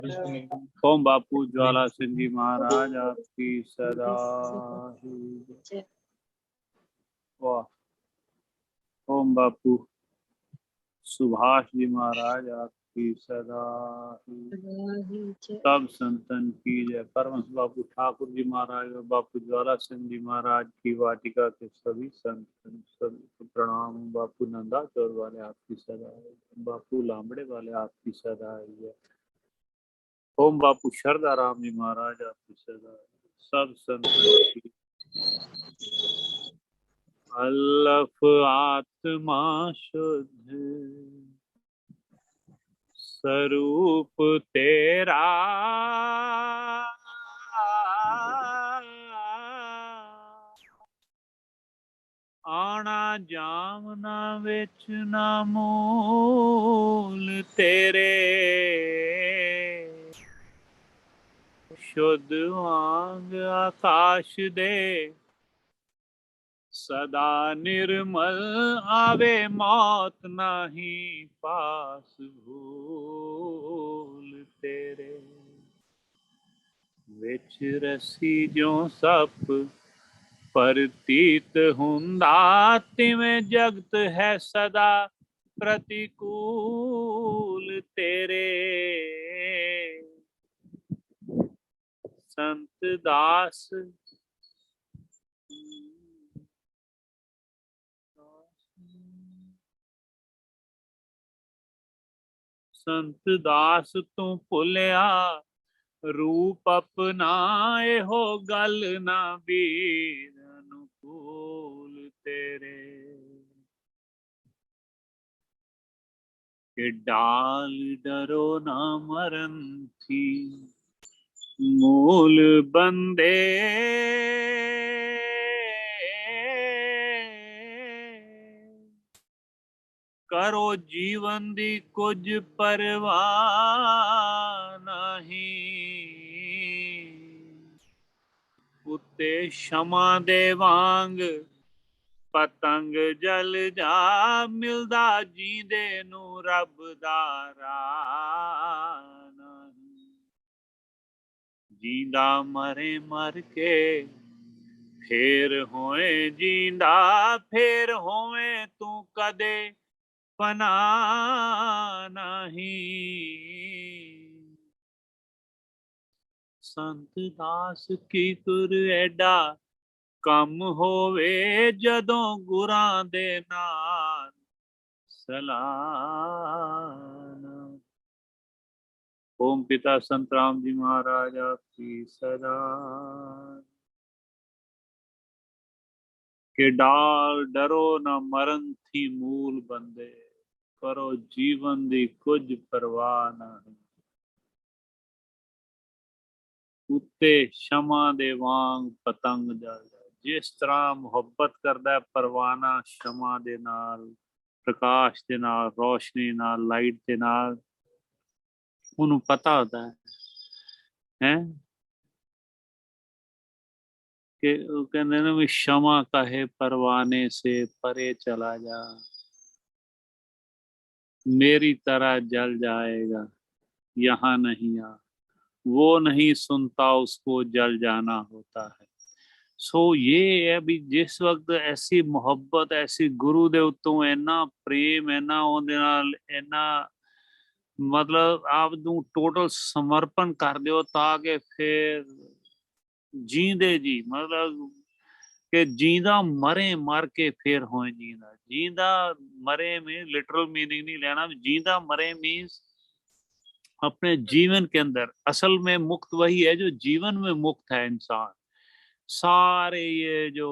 ओम बापू ज्वाला सिंह जी महाराज आपकी सदा ही जय। वाह। ओम बापू सुभाष जी महाराज आपकी सदा ही सब संतन की जय। परमहंस बापू ठाकुर जी महाराज और बापू ज्वाला सिंह जी महाराज की वाटिका के सभी संतन सभी को प्रणाम। बापू नंदाचौर वाले आपकी सदा है। बापू लामड़े वाले आपकी सदा है। ओम बापू शरदा राम जी महाराज आपकी सदा है। सब संतन की अल्लफ आत्मा शुद्ध स्वरूप तेरा आना जामना विच ना मूल तेरे शुद्ध वांग आकाश दे सदा निर्मल आवे मौत नहीं पास भूल तेरे विच रसी जो सप प्रतीत हुंदा तिवें जगत है सदा प्रतिकूल तेरे संत दास संत दास तू भुलिया रूप अपनाए हो गल ना वीर अनुकूल तेरे के डाल डरो ना मरन थी मूल बंदे करो जीवन दी कुछ परवाह नहीं उत्ते क्षमा दे वांग पतंग जल जा मिलदा जींदे नू रब दा राह नहीं जींदा मरे मर के फेर होए जींदा फेर होए तू कदे पना नहीं संत दास की तुर एडा कम होवे जदों गुरां दे नाल सलाना। ओम पिता संत राम जी महाराज आपकी सदा के डाल डरो न मरण थी मूल बंदे करो जीवन दी कुछ परवाह नहीं उत्ते क्षमा दे वांग पतंग जल जिस तरह मुहब्बत करदा है परवाना क्षमा दे नाल प्रकाश दे नाल रोशनी नाल लाइट दे नाल उन्हें पता होता है कि कहते ना भी क्षमा कहे परवाने से परे चला जा मेरी तरह जल जाएगा यहाँ नहीं आ वो नहीं सुनता उसको जल जाना होता है। सो ये है भी जिस वक्त ऐसी मोहब्बत ऐसी गुरु दे उत्तों इन्ना प्रेम इन्ना उहदे नाल इन्ना मतलब आप नू टोटल समर्पण कर दियो ताकि फिर जींदे जी मतलब कि जींदा मरे मर के फिर होए जींदा जींदा मरे में लिटरल मीनिंग नहीं लेना जींदा मरे मीन्स अपने जीवन के अंदर असल में मुक्त वही है जो जीवन में मुक्त है इंसान सारे ये जो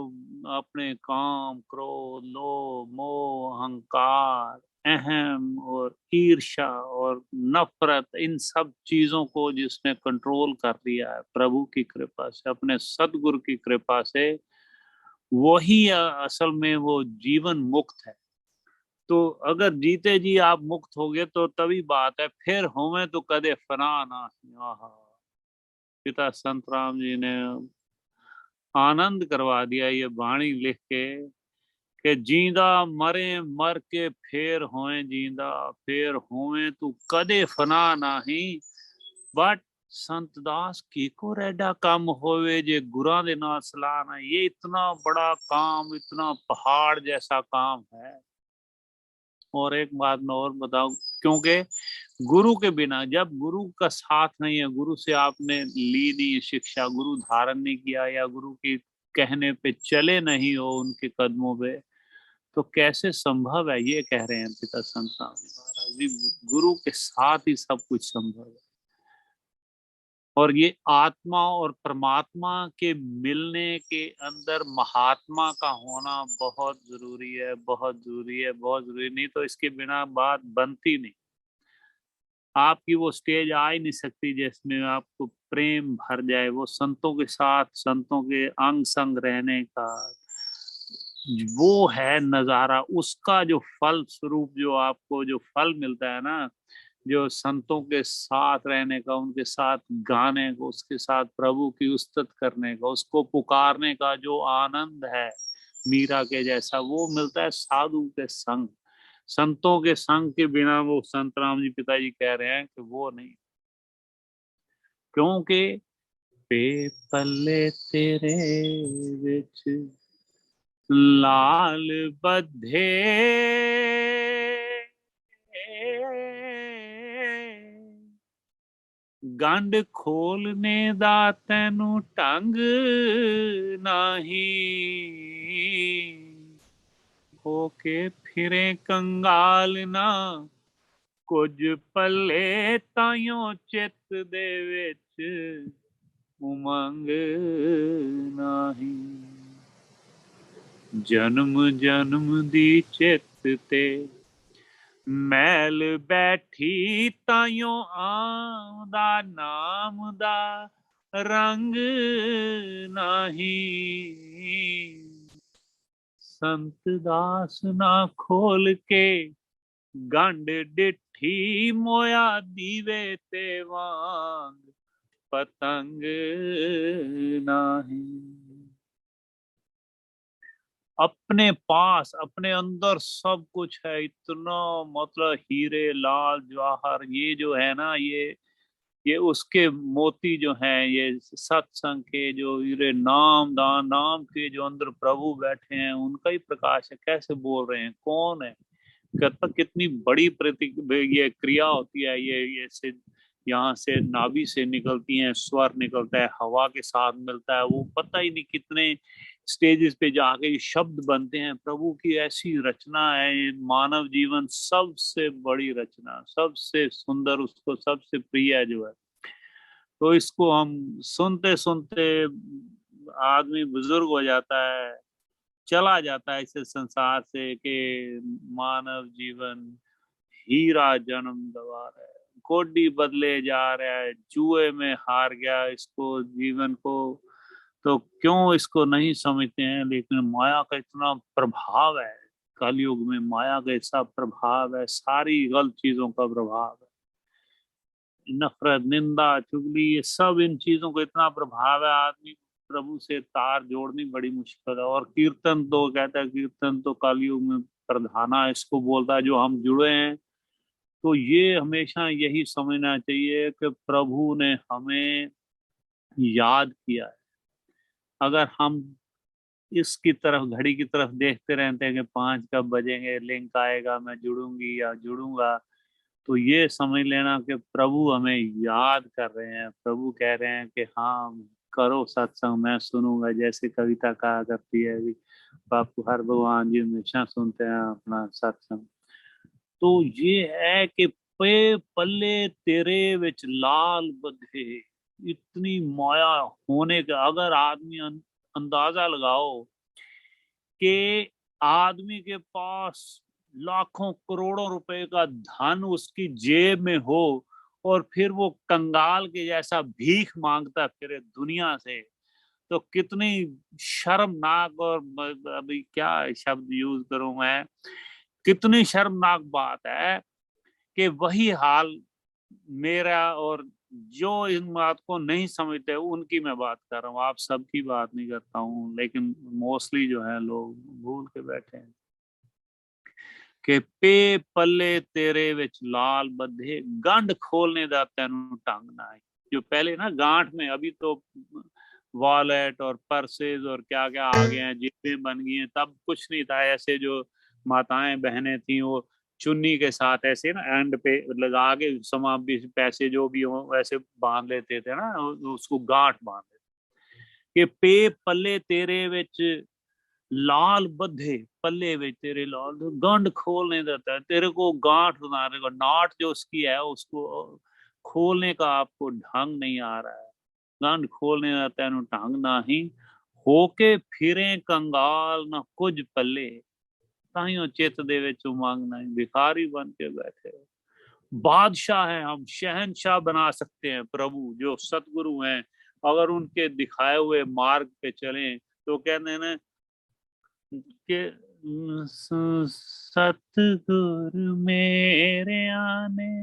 अपने काम क्रोध लोभ मोह अहंकार अहम और ईर्ष्या और नफरत इन सब चीजों को जिसने कंट्रोल कर लिया है प्रभु की कृपा से अपने सदगुरु की कृपा से वही असल में वो जीवन मुक्त है। तो अगर जीते जी आप मुक्त हो गए तो तभी बात है फिर होवे तो कदे फना ना आहा पिता संत राम जी ने आनंद करवा दिया ये वाणी लिख के कि जींदा मरे मर के फिर होए जींदा फिर होए तू कदे फना नहीं बट संत दास की को रेडा काम होवे जे गुरा दे नाल सलाहना, ये इतना बड़ा काम, इतना पहाड़ जैसा काम है। और एक बात मैं और बताऊं, क्योंकि गुरु के बिना, जब गुरु का साथ नहीं है, गुरु से आपने ली नहीं शिक्षा, गुरु धारण नहीं किया, या गुरु के कहने पे चले नहीं हो उनके कदमों पे, तो कैसे संभव है? ये कह रहे हैं पिता संत स्वामी महाराज जी, गुरु के साथ ही सब कुछ संभव है। और ये आत्मा और परमात्मा के मिलने के अंदर महात्मा का होना बहुत जरूरी है, बहुत जरूरी है, बहुत जरूरी। नहीं तो इसके बिना बात बनती नहीं। आपकी वो स्टेज आ ही नहीं सकती जिसमें आपको प्रेम भर जाए, वो संतों के साथ, संतों के अंग संग रहने का वो है नजारा। उसका जो फल स्वरूप, जो आपको जो फल मिलता है ना, जो संतों के साथ रहने का, उनके साथ गाने को, उसके साथ प्रभु की उस्तत करने का, उसको पुकारने का जो आनंद है मीरा के जैसा, वो मिलता है साधु के संग। संतों के संग के बिना, वो संत राम जी पिताजी कह रहे हैं कि वो नहीं। क्योंकि पे पल्ले तेरे विच लाल बधे, गंढ खोलने दा तैनू ढंग नाही, होके फिरे कंगाल ना कुछ पल्ले, ताइयों चित दे विच उमंग नाही। जन्म जन्म दी चित ते मैल बैठी, ताइयों आंदा नाम दा रंग नाही। संत दास ना खोल के गंढ डिठी, मोया दीवे ते वांग पतंग नाही। अपने पास, अपने अंदर सब कुछ है, इतना मतलब हीरे लाल जवाहर, ये जो है ना, ये उसके मोती जो हैं, ये सत्संग के जो हीरे, नाम दान, नाम के जो अंदर प्रभु बैठे हैं, उनका ही प्रकाश है। कैसे बोल रहे हैं? कौन है? कहता कितनी बड़ी प्रति ये क्रिया होती है, ये से यहाँ से नाभि से निकलती हैं, स्वर निकलता है, हवा के साथ मिलता है, वो पता ही नहीं कितने स्टेजेस पे जाके ये शब्द बनते हैं। प्रभु की ऐसी रचना है ये, मानव जीवन सबसे बड़ी रचना, सबसे सुंदर, उसको सबसे प्रिय जो है। तो इसको हम सुनते सुनते आदमी बुजुर्ग हो जाता है, चला जाता है इस संसार से, कि मानव जीवन हीरा जन्म गवा रहा है, कोडी बदले जा रहा है, जुए में हार गया इसको जीवन को। तो क्यों इसको नहीं समझते हैं? लेकिन माया का इतना प्रभाव है, कलयुग में माया का ऐसा प्रभाव है, सारी गलत चीजों का प्रभाव है, नफरत, निंदा, चुगली, ये सब इन चीजों को इतना प्रभाव है, आदमी प्रभु से तार जोड़नी बड़ी मुश्किल है। और कीर्तन तो कहता है, कीर्तन तो कलयुग में प्रधाना इसको बोलता है, जो हम जुड़े हैं। तो ये हमेशा यही समझना चाहिए कि प्रभु ने हमें याद किया है। अगर हम इसकी तरफ, घड़ी की तरफ देखते रहते हैं कि 5 कब बजेंगे, लिंक आएगा, मैं जुड़ूंगी या जुड़ूंगा, तो ये समझ लेना कि प्रभु हमें याद कर रहे हैं। प्रभु कह रहे हैं कि हाँ, करो सत्संग, मैं सुनूंगा। जैसे कविता कहा करती है अभी, बापू हर भगवान जी हमेशा सुनते हैं अपना सत्संग। तो ये है कि पे पल्ले तेरे विच लाल बधे, इतनी माया होने का अगर आदमी अंदाजा लगाओ कि आदमी के पास लाखों करोड़ों रुपए का धन उसकी जेब में हो, और फिर वो कंगाल के जैसा भीख मांगता फिरे दुनिया से, तो कितनी शर्मनाक, और अभी क्या शब्द यूज करूं मैं, कितनी शर्मनाक बात है कि वही हाल मेरा। और जो इन बात को नहीं समझते उनकी मैं बात कर रहा हूँ, आप सबकी बात नहीं करता हूँ, लेकिन मोस्टली जो है लोग भूल के बैठे हैं कि पे पल्ले तेरे विच लाल बधे, गंढ खोलने दा तैनू ढंग ना है। जो पहले ना गांठ में, अभी तो वॉलेट और पर्सेज और क्या क्या आ गए हैं, जेबें बन गई हैं, तब कुछ नहीं था। ऐसे जो माताएं बहनें थी वो चुन्नी के साथ ऐसे ना एंड पे लगा के समा भी पैसे जो भी हो वैसे बांध लेते थे ना, उसको गांठ बांध लेते कि पे पल्ले तेरे विच लाल बद्धे, पल्ले विच तेरे लाल, गंढ खोल नहीं देता है तेरे को, गांठ बनाने को, नाट जो उसकी है उसको खोलने का आपको ढंग नहीं आ रहा है। गंढ खोलने का तेन ढंग ना ही, होके फिरे कंगाल ना कुछ पल्ले, ताइयों चित दे विच उमंग नहीं, भिखारी बन के बैठे हो। बादशाह हैं हम, शहनशाह बना सकते हैं प्रभु, जो सतगुरु हैं अगर उनके दिखाए हुए मार्ग पे चलें तो कहते हैं ना कि सतगुरु मेरे आने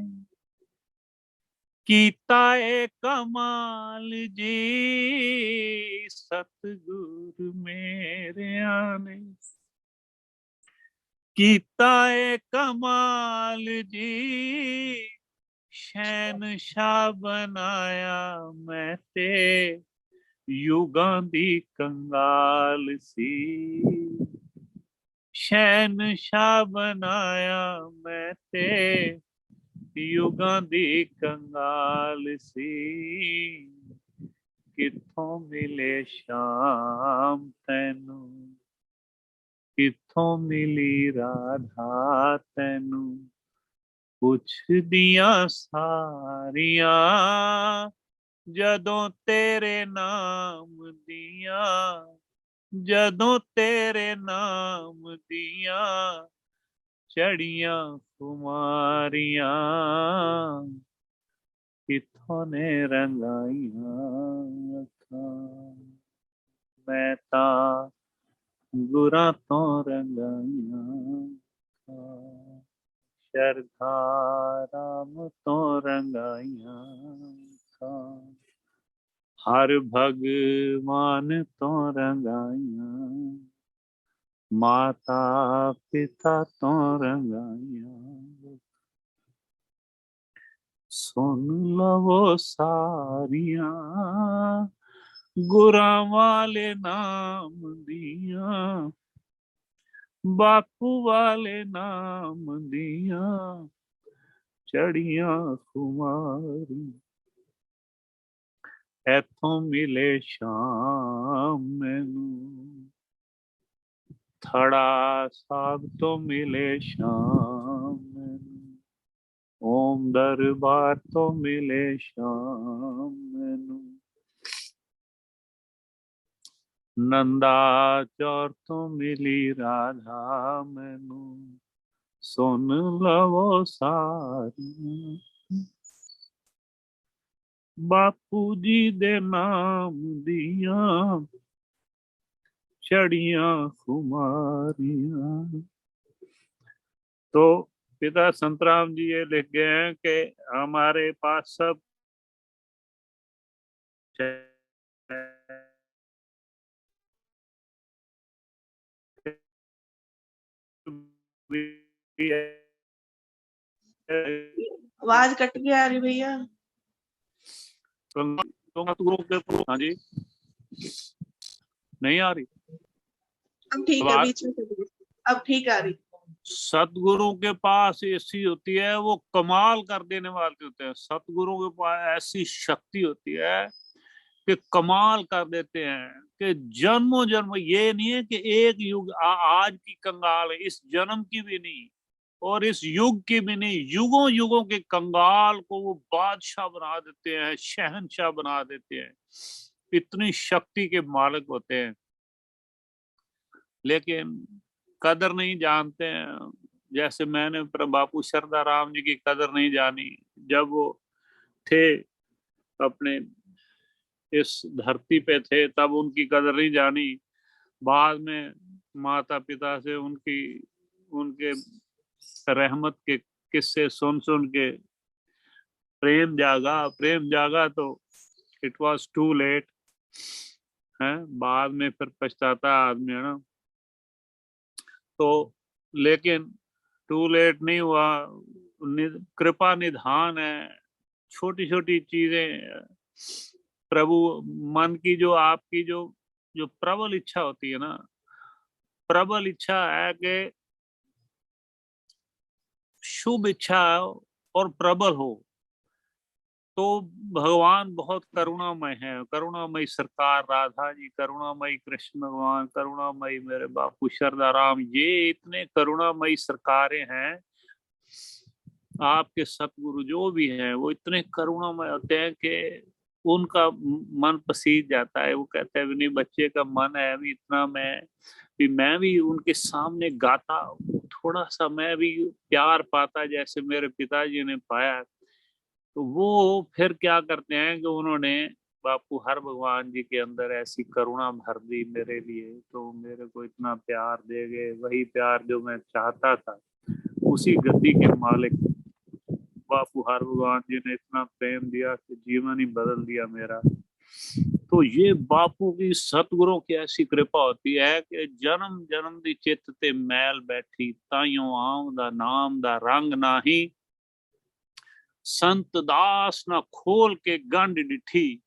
कीता ए कमाल जी, सतगुरु मेरे आने कीता ए कमाल जी, शहनशाह बनाया मैं ते युगां दी कंगाल सी, शहनशाह बनाया मैं ते युगां दी कंगाल सी, किथों मिले शाम तैनू, किथों मिली राधा तैनू, पुछदियां सारियां जदों तेरे नाम दिया, जदों तेरे नाम दिया चढ़ियां कुमारियां, किथों ने रंगाइयां अखां, मैं ता गुरां तो रंगाइयां अखां, शरधा राम तो रंगाइयां अखां, हर भगवान तो रंगाइयां, माता पिता तो रंगाइयां, सुन लवो सारियां गुरां वाले नाम दिया, बापू वाले नाम दिया चढ़ियां कुमारी, ऐथों मिले शाम मैनू, थड़ा साग तो मिले शाम मैनू, ओम दरबार तो मिले शाम मैनू, नंदा चौर तो मिली राधा मैनू, सुन लवो सारी बापू जी दे नाम दिया चढ़ियां खुमारियां। तो पिता संतराम जी ये लिख गए हैं कि हमारे पास सब आवाज कट के आ रही भैया। हाँ जी, नहीं आ रही? अब ठीक है, बीच में अब ठीक आ रही। सतगुरु के पास ऐसी होती है, वो कमाल कर देने वाले होते हैं। सतगुरु के पास ऐसी शक्ति होती है कि कमाल कर देते हैं कि जन्मों जन्म, ये नहीं है कि एक युग आज की कंगाल है, इस जन्म की भी नहीं और इस युग की भी नहीं, युगों युगों के कंगाल को वो बादशाह बना देते हैं, शहनशाह बना देते हैं। इतनी शक्ति के मालिक होते हैं, लेकिन कदर नहीं जानते हैं। जैसे मैंने बापू शरदा राम जी की कदर नहीं जानी जब वो थे, अपने इस धरती पे थे, तब उनकी कदर नहीं जानी। बाद में माता पिता से उनकी उनके रहमत के किस्से सुन सुन के प्रेम जागा, प्रेम जागा तो इट वाज टू लेट है। बाद में फिर पछताता आदमी, है ना। तो लेकिन टू लेट नहीं हुआ, कृपा निधान है। छोटी छोटी चीजें प्रभु मन की जो आपकी जो जो प्रबल इच्छा होती है ना, प्रबल इच्छा है कि शुभ इच्छा और प्रबल हो, तो भगवान बहुत करुणामय है। करुणामयी सरकार राधा जी, करुणामयी कृष्ण भगवान, करुणामयी मेरे बापू शारदा राम, ये इतने करुणामयी सरकारें हैं। आपके सतगुरु जो भी हैं वो इतने करुणामय होते हैं कि उनका मन पसीज जाता है। वो कहते हैं नहीं, बच्चे का मन है अभी इतना, मैं भी उनके सामने गाता, थोड़ा सा मैं भी प्यार पाता जैसे मेरे पिताजी ने पाया। तो वो फिर क्या करते हैं कि उन्होंने बापू हर भगवान जी के अंदर ऐसी करुणा भर दी मेरे लिए, तो मेरे को इतना प्यार दे गए, वही प्यार जो मैं चाहता था। उसी गद्दी के मालिक बापू हर भगवान जी ने इतना प्रेम दिया कि जीवन ही बदल दिया मेरा। तो ये बापू की सतगुरों की ऐसी कृपा होती है कि जन्म जन्म दी चित्त ते मैल बैठी, ताइयों आम दा नाम दा रंग नाही, संत दास ना खोल के गंढ डिठी,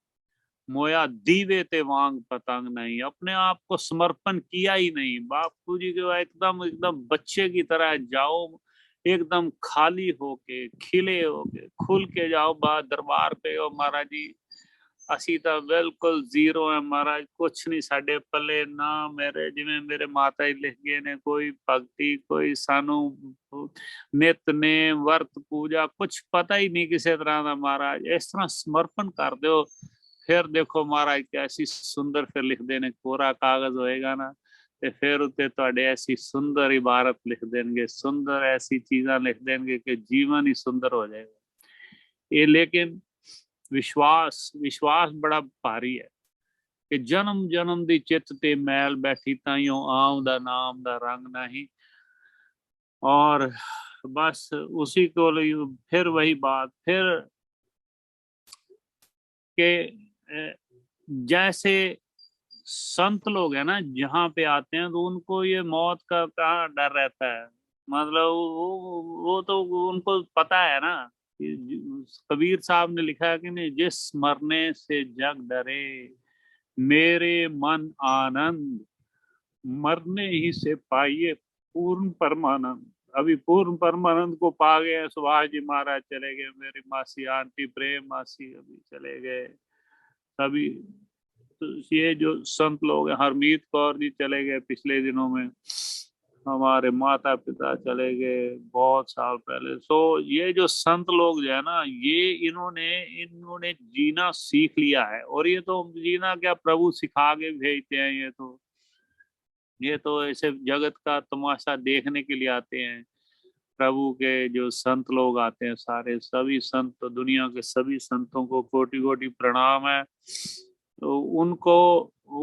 मोया दीवे ते वांग पतंग नहीं। अपने आप को समर्पण किया ही नहीं बापू जी के, एकदम एकदम बच्चे की तरह जाओ, एकदम खाली होके खिले होके खुल के जाओ बा दरबार पे। ओ महाराज जी, ਅਸੀਂ ਤਾਂ ਬਿਲਕੁਲ ਜ਼ੀਰੋ ਹੈ ਮਹਾਰਾਜ, ਕੁਛ ਨਹੀਂ ਸਾਡੇ ਪੱਲੇ ਨਾ। ਮੇਰੇ ਜਿਵੇਂ ਮੇਰੇ ਮਾਤਾ ਜੀ ਲਿਖ ਗਏ ਨੇ, ਕੋਈ ਭਗਤੀ, ਕੋਈ ਸਾਨੂੰ ਨਿਤਨੇਮ ਵਰਤ ਪੂਜਾ ਕੁਛ ਪਤਾ ਹੀ ਨਹੀਂ ਕਿਸੇ ਤਰ੍ਹਾਂ ਦਾ। ਮਹਾਰਾਜ ਇਸ ਤਰ੍ਹਾਂ ਸਮਰਪਣ ਕਰ ਦਿਓ, ਫਿਰ ਦੇਖੋ ਮਹਾਰਾਜ ਕੈਸੀ ਸੁੰਦਰ, ਫਿਰ ਲਿਖਦੇ ਨੇ ਕੋਰਾ ਕਾਗਜ਼ ਹੋਏਗਾ ਨਾ, ਤੇ ਫਿਰ ਉੱਤੇ ਤੁਹਾਡੇ ਐਸੀ ਸੁੰਦਰ ਇਬਾਰਤ ਲਿਖ ਦੇਣਗੇ, ਸੁੰਦਰ ਐਸੀ ਚੀਜ਼ਾਂ ਲਿਖ ਦੇਣਗੇ ਕਿ ਜੀਵਨ ही सुंदर हो जाएगा। ये लेकिन विश्वास विश्वास बड़ा भारी है कि जन्म जन्म दी चित ते मैल बैठी, ताइयों आम दा नाम दा रंग नहीं। और बस उसी को फिर वही बात, फिर के जैसे संत लोग है ना, जहाँ पे आते हैं तो उनको ये मौत का कहाँ डर रहता है। मतलब वो तो उनको पता है ना। कबीर साहब ने लिखा है कि नहीं, जिस मरने से जग डरे, मेरे मन आनंद, मरने ही से पाइए पूर्ण परमानंद। अभी पूर्ण परमानंद को पा गए सुभाष जी महाराज चले गए, मेरी मासी आंटी प्रेम मासी अभी चले गए सभी। तो ये जो संत लोग हैं, हरमीत कौर जी चले गए पिछले दिनों में, हमारे माता पिता चले गए बहुत साल पहले। सो ये जो संत लोग जो है ना, ये इन्होंने इन्होंने जीना सीख लिया है। और ये तो जीना क्या, प्रभु सिखा के भेजते हैं। ये तो ऐसे जगत का तमाशा देखने के लिए आते हैं। प्रभु के जो संत लोग आते हैं, सारे सभी संत, तो दुनिया के सभी संतों को कोटि कोटि प्रणाम है। तो उनको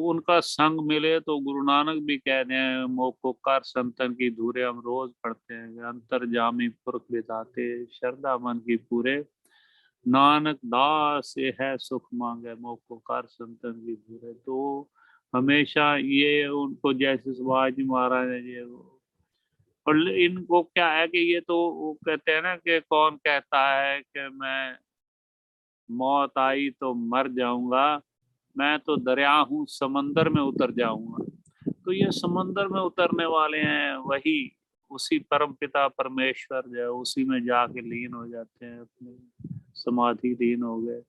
उनका संग मिले तो गुरु नानक भी कहते हैं, मोको कर संतन की धूरे, हम रोज पढ़ते हैं, अंतर जामी पुरख बिताते, श्रद्धा मन की पूरे, नानक दास ये है सुख मांगे, मोको कर संतन की धूरे। तो हमेशा ये उनको, जैसे शिवाजी महाराज ने ये, और इनको क्या है कि ये तो वो कहते हैं ना कि कौन कहता है कि मैं मौत आई तो मर जाऊंगा, मैं तो दरिया हूँ समंदर में उतर जाऊंगा। तो ये समंदर में उतरने वाले हैं, वही उसी परम पिता परमेश्वर जो है उसी में जाके लीन हो जाते हैं, अपने समाधि लीन हो गए।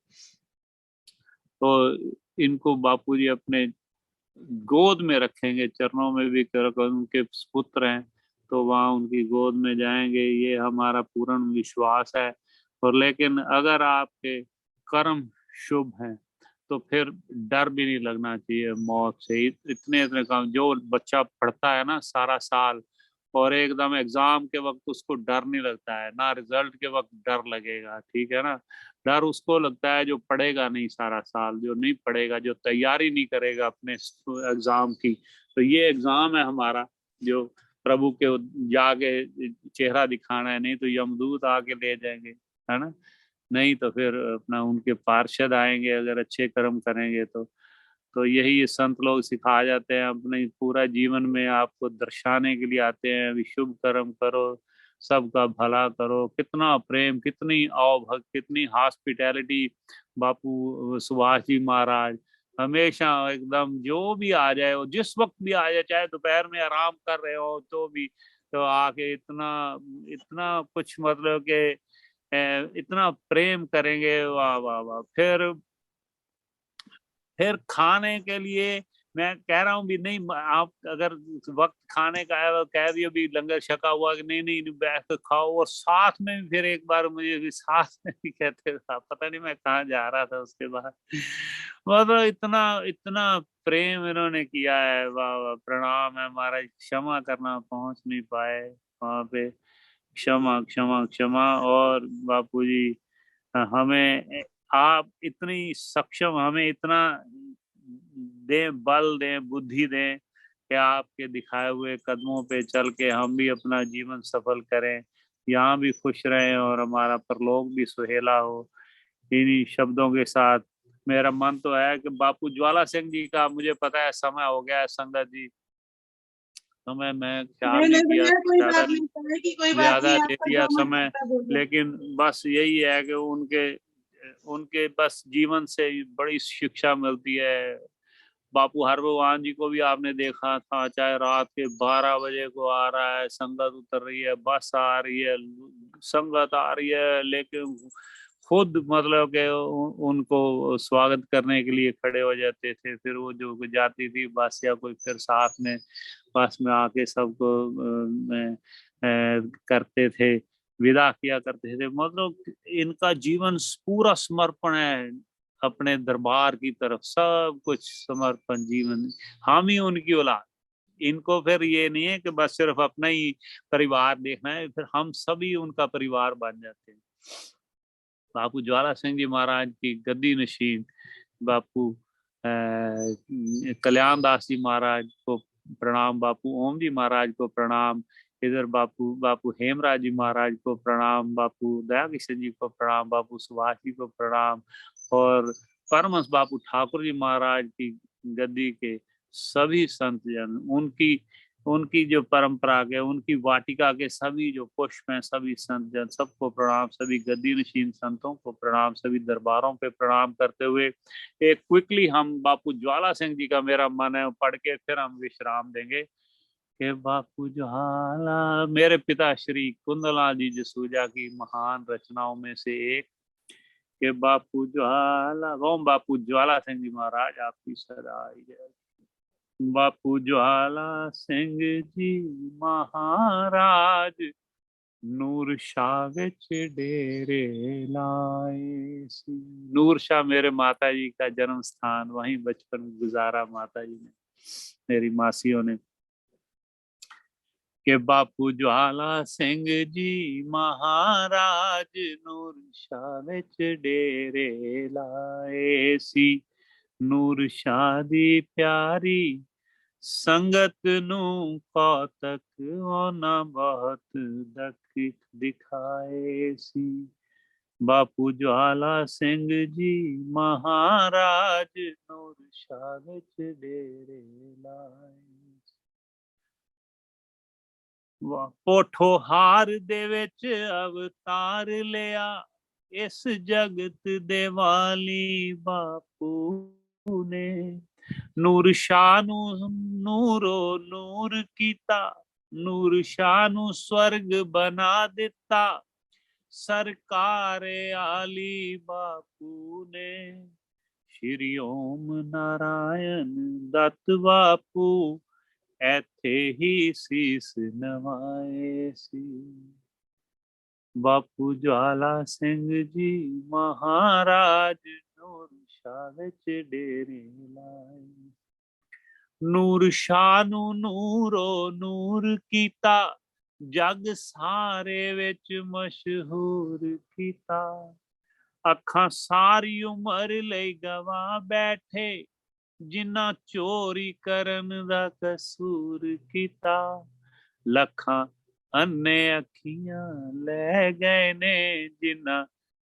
तो इनको बापूजी अपने गोद में रखेंगे, चरणों में भी उनके पुत्र हैं तो वहाँ उनकी गोद में जाएंगे, ये हमारा पूर्ण विश्वास है। और लेकिन अगर आपके कर्म शुभ हैं तो फिर डर भी नहीं लगना चाहिए मौत से। इतने इतने काम जो बच्चा पढ़ता है ना सारा साल, और एकदम एग्जाम के वक्त उसको डर नहीं लगता है ना, रिजल्ट के वक्त डर लगेगा, ठीक है ना। डर उसको लगता है जो पढ़ेगा नहीं सारा साल, जो नहीं पढ़ेगा, जो तैयारी नहीं करेगा अपने एग्जाम की। तो ये एग्जाम है हमारा, जो प्रभु के जाके चेहरा दिखाना है, नहीं तो यमदूत आके ले जाएंगे, है ना। नहीं तो फिर अपना उनके पार्षद आएंगे अगर अच्छे कर्म करेंगे तो यही संत लोग सिखा जाते हैं, अपने पूरा जीवन में आपको दर्शाने के लिए आते हैं, अभी शुभ कर्म करो सबका भला करो। कितना प्रेम, कितनी अवभक्त, कितनी हॉस्पिटैलिटी बापू सुभाष जी महाराज। हमेशा एकदम जो भी आ जाए, वो जिस वक्त भी आ जाए, चाहे दोपहर में आराम कर रहे हो तो भी, तो आके इतना इतना कुछ मतलब के इतना प्रेम करेंगे, वाह वाह वाह। फिर खाने के लिए मैं कह रहा हूँ भी नहीं, आप अगर वक्त खाने का है कह दियो भी लंगर छका हुआ कि नहीं नहीं बैठ कर खाओ। और साथ में भी फिर एक बार मुझे भी साथ में भी कहते था, पता नहीं मैं कहाँ जा रहा था उसके बाद। मतलब इतना इतना प्रेम इन्होंने किया है, वाह वाह। प्रणाम है महाराज, क्षमा करना पहुंच नहीं पाए वहां पे, क्षमा क्षमा क्षमा। और बापू जी हमें आप इतनी सक्षम, हमें इतना दें, बल दें, बुद्धि दें कि आपके दिखाए हुए कदमों पे चल के हम भी अपना जीवन सफल करें, यहाँ भी खुश रहें और हमारा परलोक भी सुहेला हो। इन्हीं शब्दों के साथ मेरा मन तो है कि बापू ज्वाला सिंह जी का, मुझे पता है समय हो गया है संगत जी, समय मैं ख्याल नहीं नहीं नहीं किया, भैया, कोई ज्यादा बात नहीं, समय की कोई बात ज्यादा नहीं, ले आपका लिया जो मन समय। करता है बोलो। लेकिन बस यही है कि उनके उनके बस जीवन से बड़ी शिक्षा मिलती है। बापू हरभगवान जी को भी आपने देखा था, चाहे रात के 12 बजे को आ रहा है, संगत उतर रही है, बस आ रही है, संगत आ रही है, लेकिन खुद मतलब के उनको स्वागत करने के लिए खड़े हो जाते थे। फिर वो जो जाती थी बस, या कोई फिर साथ में बस में आके सबको करते थे, विदा किया करते थे। मतलब इनका जीवन पूरा समर्पण है अपने दरबार की तरफ, सब कुछ समर्पण जीवन। हम ही उनकी औलाद, इनको फिर ये नहीं है कि बस सिर्फ अपना ही परिवार देखना है, फिर हम सभी उनका परिवार बन जाते हैं। बापू ज्वाला सिंह जी महाराज की गद्दी नशीन बापू कल्याण दास जी महाराज को प्रणाम, बापू ओम जी महाराज को प्रणाम, इधर बापू बापू हेमराज जी महाराज को प्रणाम, बापू दया किशन जी को प्रणाम, बापू सुभाष जी को प्रणाम। और परमहंस बापू ठाकुर जी महाराज की गद्दी के सभी संत जन, उनकी उनकी जो परंपरा के, उनकी वाटिका के सभी जो पुष्प हैं, सभी संत जन सबको प्रणाम, सभी गद्दी नशीन संतों को प्रणाम, सभी दरबारों पे प्रणाम करते हुए एक क्विकली हम बापू ज्वाला सिंह जी का मेरा मन है पढ़ के फिर हम विश्राम देंगे। कि बापू ज्वाला, मेरे पिता श्री कुंदलाल जी जसूजा की महान रचनाओं में से एक, के बापू ज्वाला, ओम बापू ज्वाला सिंह जी महाराज आपकी सदाई जय। बापू ज्वाला सिंह जी महाराज नूर शाह विच डेरे लाए सी। नूर शाह मेरे माता जी का जन्म स्थान, वहीं बचपन गुजारा माता जी ने, मेरी मासियों ने। के बापू ज्वाला सिंह जी महाराज नूर शाह विच डेरे लाए सी। नूर शाह दी प्यारी संगत नू कौतक होना बहुत दख दिखाए सी। बापू ज्वाला सिंह जी महाराज नूर शाह विच डेरे लाए। पोठोहार दे विच अवतार लिया, इस जगत दे वाली बापू ने। नूर शाह नू नूरो नूर कीता, नूर शाह नू स्वर्ग बना दिता, सरकार आली बापू ने। श्री ओम नारायण दत्त बापू ऐथे ही शीस नवाए सी। बापू ज्वाला सिंह जी महाराज नूर शाह विच डेरे लाए। नूर शाह नू नूरो नूर कीता, जग सारे विच मशहूर कीता। अखां सारी उम्र लई गवा बैठे, जिन्ना चोरी करन दा कसूर कीता। लखां अन्ने अखियां लै गए ने, जिन्ना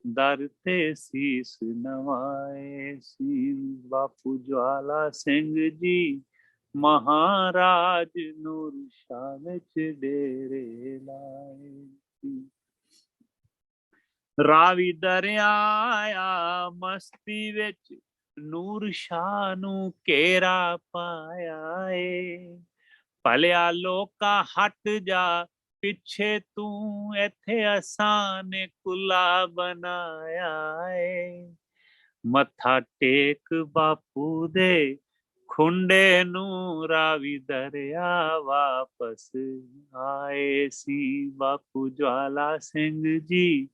दर ते शीस नवाए सी। बापू ज्वाला सिंह जी ਮਹਾਰਾਜ ਨੂਰ ਸ਼ਾਹ ਵਿੱਚ ਡੇਰੇ ਲਾਏ ਸੀ। ਰਾਵੀ ਦਰਿਆ ਆਇਆ ਮਸਤੀ ਵਿੱਚ, ਨੂਰ ਸ਼ਾਹ ਨੂੰ ਘੇਰਾ ਪਾਇਆ ਏ। ਭਲਿਆ ਲੋਕਾਂ ਹਟ ਜਾ ਪਿੱਛੇ ਤੂੰ, ਇੱਥੇ ਅਸਾਂ ਨੇ ਕੁੱਲਾ ਬਣਾਇਆ ਏ। ਮੱਥਾ ਟੇਕ ਬਾਪੂ ਦੇ ਖੁੰਡੇ ਨੂੰ, ਰਾਵੀ ਦਰਿਆ ਵਾਪਸ ਆਏ ਸੀ। ਬਾਪੂ ਜਵਾਲਾ ਸਿੰਘ ਜੀ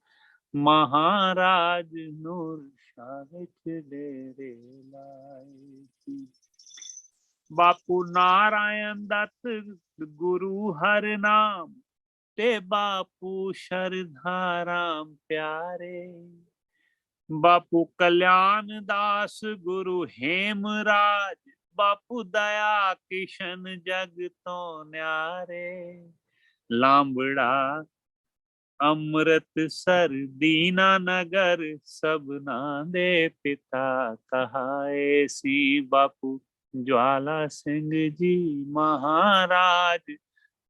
ਮਹਾਰਾਜ ਨੂਰ ਸ਼ਾਹ ਵਿੱਚ ਡੇਰੇ ਲਾਏ ਸੀ। ਬਾਪੂ ਨਾਰਾਇਣ ਦੱਤ ਗੁਰੂ ਹਰਿ ਨਾਮ, ਤੇ ਬਾਪੂ ਸ਼ਰਧਾ ਰਾਮ ਪਿਆਰੇ। ਬਾਪੂ ਕਲਿਆਣ ਦਾਸ ਗੁਰੂ ਹੇਮਰਾਜ, ਬਾਪੂ ਦਇਆ ਕਿਸ਼ਨ ਜਗ ਤੋਂ ਨਿਆਰੇ। ਲਾਂਬੜਾ ਅੰਮ੍ਰਿਤਸਰ ਦੀਨਾ ਨਗਰ, ਸਭਨਾ ਦੇ ਪਿਤਾ ਕਹਾਏ ਸੀ। ਬਾਪੂ ਜਵਾਲਾ ਸਿੰਘ ਜੀ ਮਹਾਰਾਜ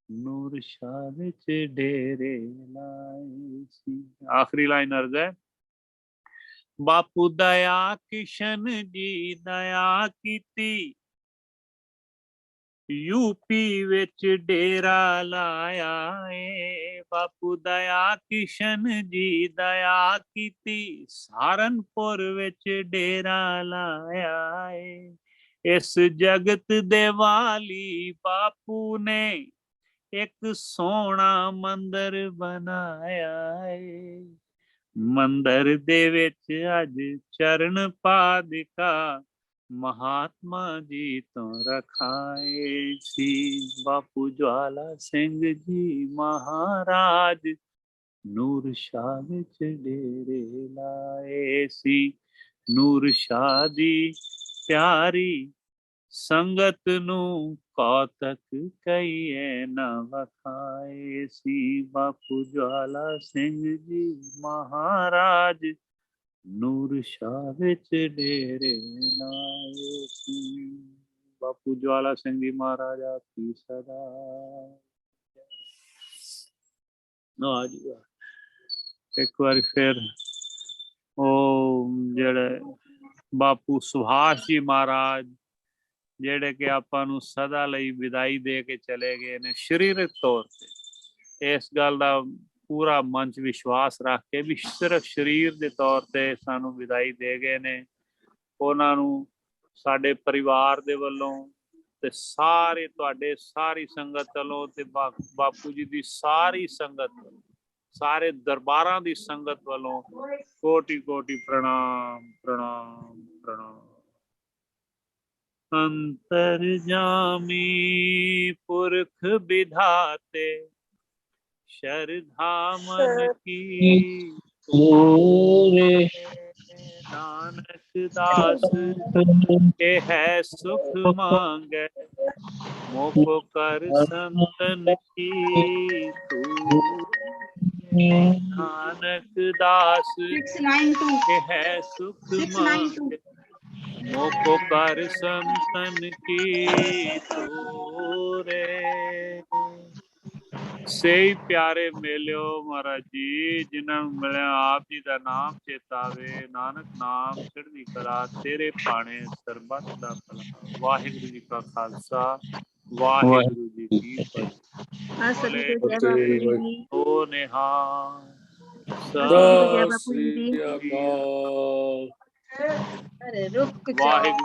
ਨੂਰ ਸ਼ਾਹ ਵਿੱਚ ਡੇਰੇ ਲਾਏ ਸੀ। ਆਖਰੀ ਲਾਈਨ ਅਰਜ਼ ਹੈ, ਬਾਪੂ ਦਇਆ ਕਿਸ਼ਨ ਜੀ ਦਇਆ ਕੀਤੀ, ਯੂਪੀ ਵਿੱਚ ਡੇਰਾ ਲਾਇਆ ਏ। ਬਾਪੂ ਦਇਆ ਕਿਸ਼ਨ ਜੀ ਦਇਆ ਕੀਤੀ, ਸਹਾਰਨਪੁਰ ਵਿੱਚ ਡੇਰਾ ਲਾਇਆ ਏ। ਇਸ ਜਗਤ ਦੇ ਵਾਲੀ ਬਾਪੂ ਨੇ ਇੱਕ ਸੋਹਣਾ ਮੰਦਰ ਬਣਾਇਆ ਏ। ਮੰਦਰ ਦੇ ਵਿੱਚ ਅੱਜ ਚਰਨ ਪਾਦਿਕਾ ਮਹਾਤਮਾ ਜੀ ਤੋਂ ਰਖਾਏ ਸੀ। ਬਾਪੂ ਜਵਾਲਾ ਸਿੰਘ ਜੀ ਮਹਾਰਾਜ ਨੂਰ ਸ਼ਾਹ ਵਿੱਚ ਡੇਰੇ ਲਾਏ ਸੀ। ਨੂਰ ਸ਼ਾਹ ਦੀ ਪਿਆਰੀ ਸੰਗਤ ਨੂੰ ਕੌਤਕ ਕਈਏ ਨਾ ਵਖਾਏ ਸੀ। ਬਾਪੂ ਜਵਾਲਾ ਸਿੰਘ ਜੀ ਮਹਾਰਾਜ ਨੂਰ ਸ਼ਾਹ ਵਿੱਚ ਡੇਰੇ ਲਾਏ ਸੀ। ਬਾਪੂ ਜਵਾਲਾ ਸਿੰਘ ਜੀ ਮਹਾਰਾਜ ਆਪਕੀ ਸਦਾ। ਇੱਕ ਵਾਰੀ ਫਿਰ ਉਹ ਜਿਹੜੇ ਬਾਪੂ ਸੁਭਾਸ਼ ਜੀ ਮਹਾਰਾਜ, ਜਿਹੜੇ ਕਿ ਆਪਾਂ ਨੂੰ ਸਦਾ ਲਈ ਵਿਦਾਈ ਦੇ ਕੇ ਚਲੇ ਗਏ ਨੇ ਸਰੀਰਕ ਤੌਰ ਤੇ, ਇਸ ਗੱਲ ਦਾ ਪੂਰਾ ਮਨ 'ਚ ਵਿਸ਼ਵਾਸ ਰੱਖ ਕੇ ਵੀ ਸਿਰਫ ਸਰੀਰ ਦੇ ਤੌਰ ਤੇ ਸਾਨੂੰ ਵਿਦਾਈ ਦੇ ਗਏ ਨੇ। ਉਹਨਾਂ ਨੂੰ ਸਾਡੇ ਪਰਿਵਾਰ ਦੇ ਵੱਲੋਂ ਤੇ ਸਾਰੇ ਤੁਹਾਡੇ ਸਾਰੀ ਸੰਗਤ ਵੱਲੋਂ ਤੇ ਬਾਪੂ ਜੀ ਦੀ ਸਾਰੀ ਸੰਗਤ, ਸਾਰੇ ਦਰਬਾਰਾਂ ਦੀ ਸੰਗਤ ਵੱਲੋਂ ਕੋਟੀ ਕੋਟੀ ਪ੍ਰਣਾਮ ਪ੍ਰਣਾਮ ਪ੍ਰਣਾਮ। ਅੰਤਰਜਾਮੀ ਪੁਰਖ ਵਿਧਾਤੇ, ਸ਼ਰਧਾ ਮਨ ਕੀ ਪੂਰੇ। ਨਾਨਕ ਦਾਸ ਇਹ ਹੈ ਸੁਖ ਮੰਗੈ, ਮੋਕੋ ਕਰ ਸੰਤਨ ਕੀ ਤੂੰ। ਨਾਨਕ ਦਾਸ ਇਹ ਹੈ ਸੁਖ ਮੰਗੈ, ਮੋਕੋ ਕਰ ਸੰਤਨ ਕੀ ਤੂਰੇ। ਸਹੀ ਪਿਆਰੇ ਮਿਲਿਓ ਮਹਾਰਾਜ ਜੀ, ਜਿਨ੍ਹਾਂ ਨੂੰ ਮਿਲਿਆ ਆਪ ਜੀ ਦਾ ਨਾਮ ਚੇਤਾਵੇ। ਨਾਨਕ ਨਾਮ ਚੜ੍ਹਦੀ ਕਲਾ, ਤੇਰੇ ਭਾਣੇ ਸਰਬੱਤ ਦਾ ਭਲਾ। ਵਾਹਿਗੁਰੂ ਜੀ ਕਾ ਖਾਲਸਾ, ਵਾਹਿਗੁਰੂ ਜੀ ਕੀ ਫਤਿਹ। ਓ ਨਿਹਾਲ ਸਤਿ ਸ਼੍ਰੀ ਅਕਾਲ। ਅਰੇ ਰੁਕ ਜਾ। ਵਾਹਿਗੁਰੂ।